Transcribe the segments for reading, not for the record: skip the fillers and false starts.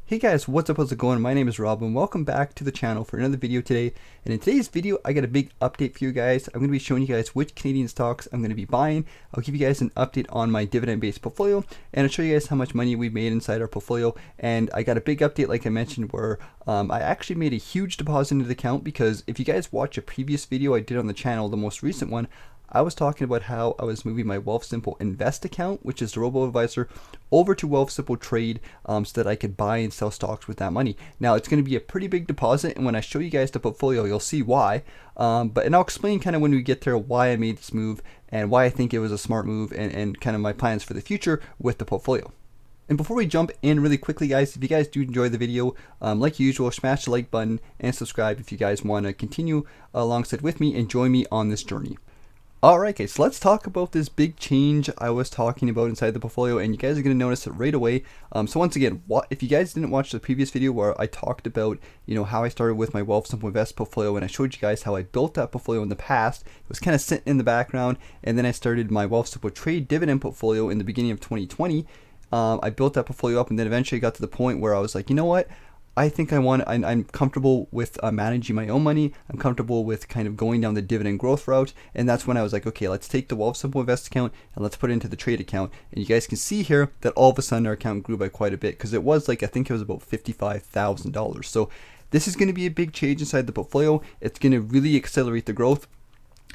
Hey guys, what's up, how's it going? My name is Rob and welcome back to the channel for another video today. And in today's video, I got a big update for you guys. I'm going to be showing you guys which Canadian stocks I'm going to be buying. I'll give you guys an update on my dividend-based portfolio, and I'll show you guys how much money we made inside our portfolio. And I got a big update, like I mentioned, where I actually made a huge deposit into the account, because if you guys watch a previous video I did on the channel, the most recent one, I was talking about how I was moving my Wealthsimple Invest account, which is the robo-advisor, over to Wealthsimple Trade so that I could buy and sell stocks with that money. Now, it's going to be a pretty big deposit, and when I show you guys the portfolio, you'll see why. And I'll explain kind of when we get there why I made this move and why I think it was a smart move, and kind of my plans for the future with the portfolio. And before we jump in really quickly, guys, if you guys do enjoy the video, like usual, smash the like button and subscribe if you guys want to continue alongside with me and join me on this journey. Alright guys, so let's talk about this big change I was talking about inside the portfolio, and you guys are going to notice it right away. So once again, if you guys didn't watch the previous video where I talked about, how I started with my Wealthsimple Invest portfolio, and I showed you guys how I built that portfolio in the past, it was kind of sitting in the background, and then I started my Wealthsimple Trade dividend portfolio in the beginning of 2020. I built that portfolio up, and then eventually got to the point where I was like, you know what? I think I'm comfortable with managing my own money. I'm comfortable with kind of going down the dividend growth route. And that's when I was like, okay, let's take the Wealthsimple Invest account and let's put it into the trade account. And you guys can see here that all of a sudden our account grew by quite a bit, because it was like, I think it was about $55,000. So this is going to be a big change inside the portfolio. It's going to really accelerate the growth.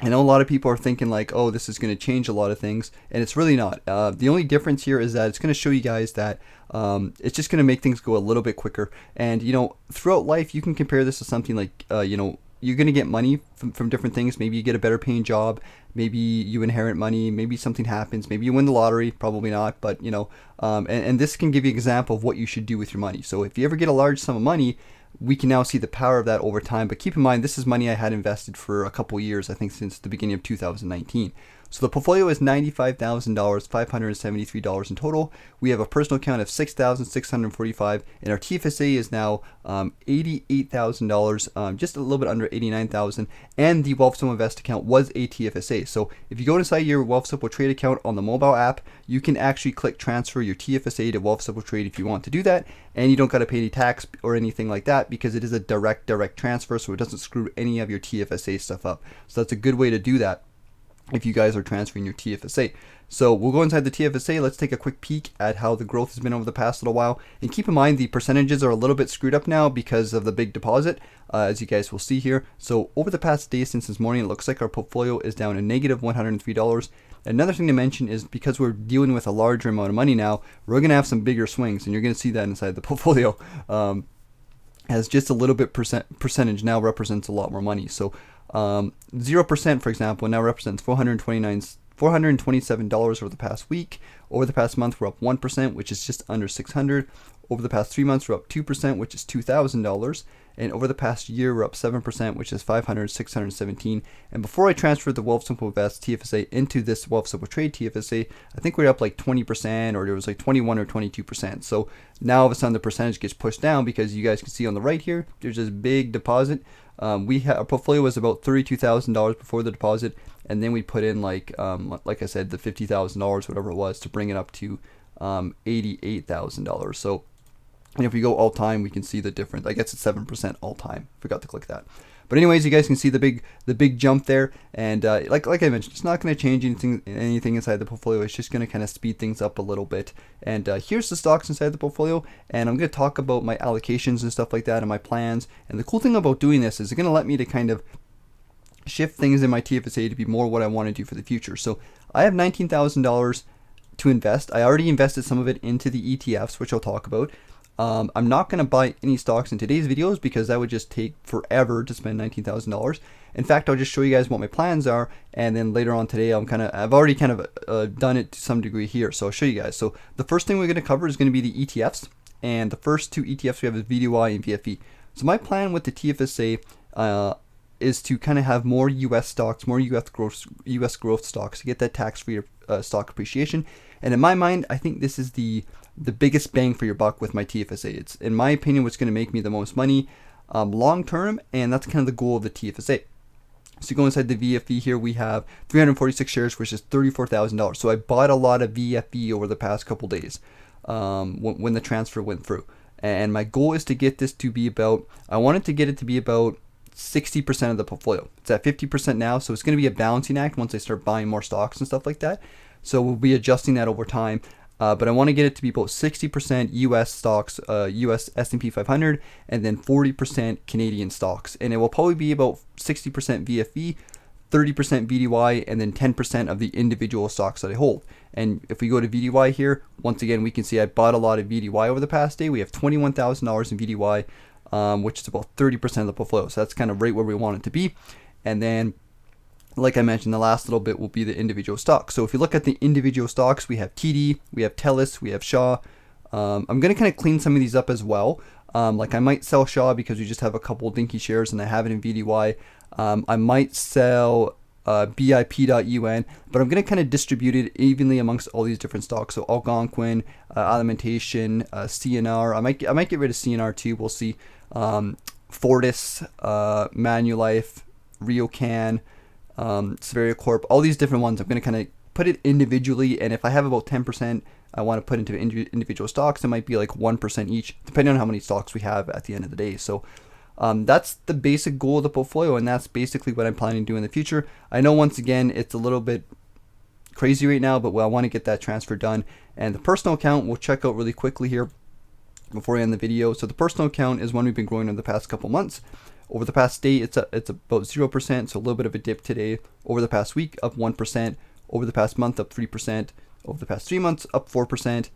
I know a lot of people are thinking like, oh, this is going to change a lot of things, and it's really not. The only difference here is that it's going to show you guys that it's just going to make things go a little bit quicker. And throughout life, you can compare this to something like, you're going to get money from different things. Maybe you get a better paying job, maybe you inherit money, maybe something happens, maybe you win the lottery, probably not, but and this can give you an example of what you should do with your money. So if you ever get a large sum of money, we can now see the power of that over time. But keep in mind, this is money I had invested for a couple years, I think since the beginning of 2019. So the portfolio is $95,000, $573 in total. We have a personal account of $6,645, and our TFSA is now $88,000, just a little bit under $89,000. And the Wealthsimple Invest account was a TFSA. So if you go inside your Wealthsimple Trade account on the mobile app, you can actually click transfer your TFSA to Wealthsimple Trade if you want to do that, and you don't got to pay any tax or anything like that, because it is a direct transfer, so it doesn't screw any of your TFSA stuff up. So that's a good way to do that if you guys are transferring your TFSA. So we'll go inside the TFSA. Let's take a quick peek at how the growth has been over the past little while. And keep in mind, the percentages are a little bit screwed up now because of the big deposit, as you guys will see here. So over the past day since this morning, it looks like our portfolio is down a negative $103. Another thing to mention is, because we're dealing with a larger amount of money now, we're going to have some bigger swings, and you're going to see that inside the portfolio. As just a little bit percentage now represents a lot more money. So 0%, for example, now represents $427 over the past week. Over the past month, we're up 1%, which is just under $600. Over the past 3 months, we're up 2%, which is $2,000. And over the past year, we're up 7%, which is $617. And before I transferred the Wealthsimple Invest TFSA into this Wealthsimple Trade TFSA, I think we're up like 20%, or there was like 21 or 22%. So now all of a sudden the percentage gets pushed down, because you guys can see on the right here, there's this big deposit. Our portfolio was about $32,000 before the deposit, and then we put in like I said, the $50,000, whatever it was, to bring it up to $88,000. So, and if we go all time, we can see the difference. I guess it's 7% all time. Forgot to click that. But anyways, you guys can see the big jump there, and like I mentioned, it's not going to change anything inside the portfolio. It's just going to kind of speed things up a little bit. And here's the stocks inside the portfolio, and I'm going to talk about my allocations and stuff like that, and my plans. And the cool thing about doing this is it's going to let me to kind of shift things in my TFSA to be more what I want to do for the future. So I have $19,000 to invest. I already invested some of it into the ETFs, which I'll talk about. I'm not going to buy any stocks in today's videos, because that would just take forever to spend $19,000. In fact, I'll just show you guys what my plans are, and then later on today, I've already kind of done it to some degree here, so I'll show you guys. So the first thing we're going to cover is going to be the ETFs, and the first two ETFs we have is VDY and VFE. So my plan with the TFSA is to kind of have more US stocks, more US growth stocks, to get that tax-free stock appreciation. And in my mind, I think this is the biggest bang for your buck with my TFSA. It's, in my opinion, what's going to make me the most money long term, and that's kind of the goal of the TFSA. So you go inside the VFE here, we have 346 shares, which is $34,000. So I bought a lot of VFE over the past couple days when the transfer went through. And my goal is to get this to be about, I wanted to get it to be about 60% of the portfolio. It's at 50% now, so it's going to be a balancing act once I start buying more stocks and stuff like that. So we'll be adjusting that over time. But I want to get it to be about 60% US stocks, US S&P 500, and then 40% Canadian stocks. And it will probably be about 60% VFV, 30% VDY, and then 10% of the individual stocks that I hold. And if we go to VDY here, once again, we can see I bought a lot of VDY over the past day. We have $21,000 in VDY, which is about 30% of the portfolio. So that's kind of right where we want it to be. And then, like I mentioned, the last little bit will be the individual stocks. So if you look at the individual stocks, we have TD, we have TELUS, we have Shaw. I'm going to kind of clean some of these up as well. Like I might sell Shaw because we just have a couple dinky shares and I have it in VDY. I might sell BIP.UN, but I'm going to kind of distribute it evenly amongst all these different stocks. So Algonquin, Alimentation, CNR. I might get rid of CNR too. We'll see. Fortis, Manulife, RioCan, Severia Corp. All these different ones. I'm going to kind of put it individually, and if I have about 10%, I want to put into individual stocks. It might be like 1% each, depending on how many stocks we have at the end of the day. So that's the basic goal of the portfolio, and that's basically what I'm planning to do in the future. I know once again it's a little bit crazy right now, but I want to get that transfer done. And the personal account we'll check out really quickly here before I end the video. So the personal account is one we've been growing in the past couple months. Over the past day, it's about 0%, so a little bit of a dip today. Over the past week, up 1%. Over the past month, up 3%. Over the past 3 months, up 4%.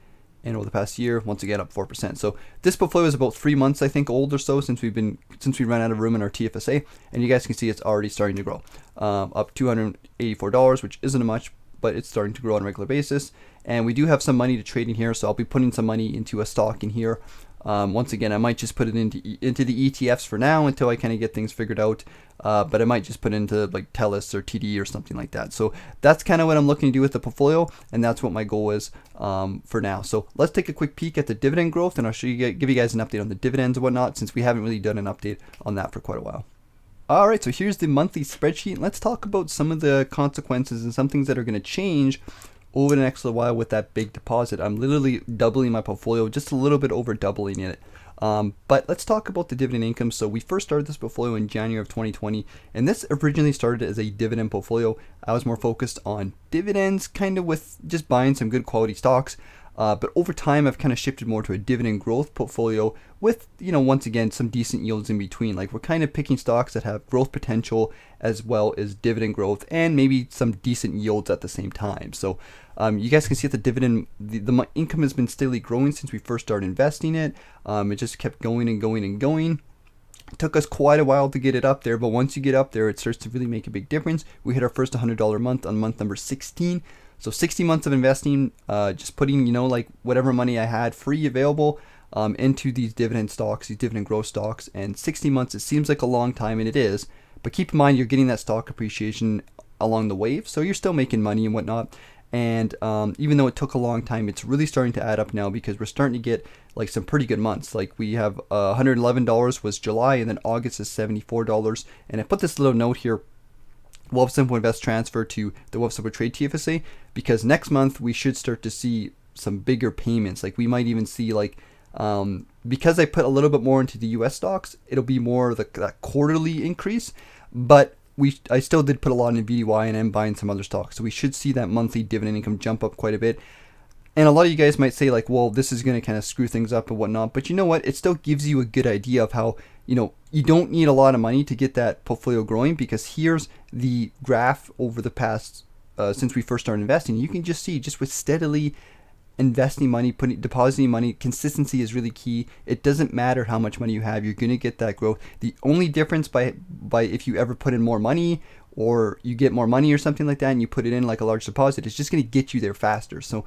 And over the past year, once again, up 4%. So this portfolio is about 3 months, I think, old or so since we ran out of room in our TFSA. And you guys can see it's already starting to grow. Up $284, which isn't much, but it's starting to grow on a regular basis. And we do have some money to trade in here, so I'll be putting some money into a stock in here. Once again, I might just put it into the ETFs for now until I kind of get things figured out. But I might just put into like TELUS or TD or something like that. So that's kind of what I'm looking to do with the portfolio, and that's what my goal is for now. So let's take a quick peek at the dividend growth, and I'll give you guys an update on the dividends and whatnot, since we haven't really done an update on that for quite a while. All right, so here's the monthly spreadsheet. Let's talk about some of the consequences and some things that are going to change over the next little while with that big deposit. I'm literally doubling my portfolio, just a little bit over doubling it. But let's talk about the dividend income. So we first started this portfolio in January of 2020, and this originally started as a dividend portfolio. I was more focused on dividends, kind of with just buying some good quality stocks. But over time, I've kind of shifted more to a dividend growth portfolio with, once again, some decent yields in between. Like we're kind of picking stocks that have growth potential as well as dividend growth and maybe some decent yields at the same time. So you guys can see that the dividend, the income has been steadily growing since we first started investing it. It just kept going and going and going. It took us quite a while to get it up there, but once you get up there, it starts to really make a big difference. We hit our first $100 month on month number 16. So 60 months of investing, just putting, like whatever money I had free available into these dividend stocks, these dividend growth stocks. And 60 months, it seems like a long time, and it is. But keep in mind, you're getting that stock appreciation along the way. So you're still making money and whatnot. And even though it took a long time, it's really starting to add up now because we're starting to get like some pretty good months. Like we have $111 was July, and then August is $74. And I put this little note here. Wealthsimple Invest transfer to the Wealthsimple Trade TFSA, because next month we should start to see some bigger payments. Like we might even see because I put a little bit more into the US stocks, it'll be more that quarterly increase. But I still did put a lot in VDY, and I'm buying some other stocks, so we should see that monthly dividend income jump up quite a bit. And a lot of you guys might say like, well, this is going to kind of screw things up and whatnot. But you know what? It still gives you a good idea of how, you don't need a lot of money to get that portfolio growing, because here's the graph over the past, since we first started investing. You can just see, just with steadily investing money, depositing money, consistency is really key. It doesn't matter how much money you have, you're going to get that growth. The only difference by if you ever put in more money, or you get more money or something like that, and you put it in like a large deposit, it's just going to get you there faster. So,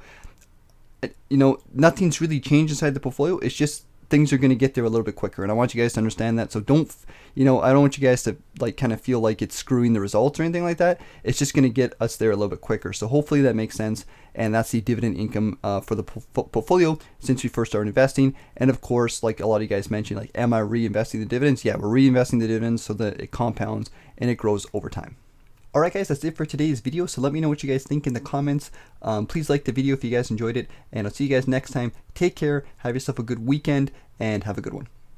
nothing's really changed inside the portfolio. It's just things are going to get there a little bit quicker, and I want you guys to understand that. So don't, I don't want you guys to like kind of feel like it's screwing the results or anything like that. It's just going to get us there a little bit quicker. So hopefully that makes sense. And that's the dividend income for the portfolio since we first started investing. And of course, like a lot of you guys mentioned, like, am I reinvesting the dividends? Yeah, we're reinvesting the dividends so that it compounds and it grows over time. Alright guys, that's it for today's video, so let me know what you guys think in the comments. Please like the video if you guys enjoyed it, and I'll see you guys next time. Take care, have yourself a good weekend, and have a good one.